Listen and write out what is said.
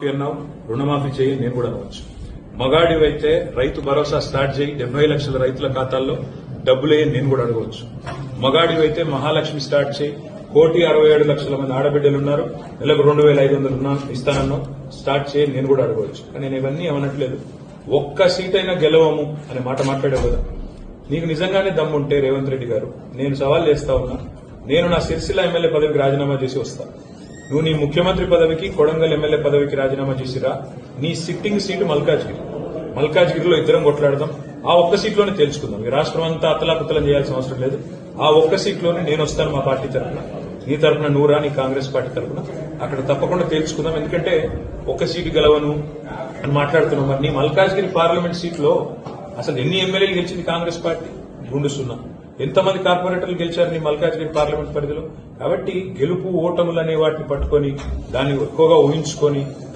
అన్నావు రుణమాఫీ చేయి నేను కూడా అనవచ్చు. మగాడివైతే రైతు భరోసా స్టార్ట్ చేయి 70 లక్షల రైతుల ఖాతాల్లో డబ్బులే నేను కూడా అడగవచ్చు. మగాడివైతే మహాలక్ష్మి స్టార్ట్ చేయి 1,67,00,000 మంది ఆడబిడ్డలున్నారు, నెలకు 2,500 ఇస్తానన్నావు, స్టార్ట్ చేయి నేను కూడా అడగవచ్చు. కానీ నేను ఇవన్నీ ఏమనట్లేదు. ఒక్క సీటైనా గెలవము అనే మాట మాట్లాడావు కదా. నీకు నిజంగానే దమ్ముంటే రేవంత్ రెడ్డి గారు, నేను సవాల్ చేస్తా ఉన్నా, నేను నా సిరిసిల్ల ఎమ్మెల్యే పదవికి రాజీనామా చేసి వస్తా. నువ్వు నీ ముఖ్యమంత్రి పదవికి, కొడంగల్ ఎమ్మెల్యే పదవికి రాజీనామా చేసిరా. నీ సిట్టింగ్ సీటు మల్కాజ్గిరిలో ఇద్దరం కొట్లాడదాం. ఆ ఒక్క సీట్లోనే తేల్చుకుందాం. ఈ రాష్ట్రం అంతా అతలాకుతలం చేయాల్సిన అవసరం లేదు. ఆ ఒక్క సీట్లోనే నేను వస్తాను మా పార్టీ తరఫున, నీ తరఫున నువ్వురా నీ కాంగ్రెస్ పార్టీ తరఫున. అక్కడ తప్పకుండా తేల్చుకుందాం. ఎందుకంటే ఒక్క సీటు గెలవను అని మాట్లాడుతున్నాం. మరి నీ మల్కాజ్గిరి పార్లమెంట్ సీట్లో అసలు ఎన్ని ఎమ్మెల్యేలు గెలిచింది కాంగ్రెస్ పార్టీ? 0. ఎంతమంది కార్పొరేటర్లు గెలిచారు నీ మల్కాజ్గిరి పార్లమెంట్ పరిధిలో? కాబట్టి గెలుపు ఓటములు అనే వాటిని పట్టుకొని దాన్ని ఎక్కువగా ఊహించుకొని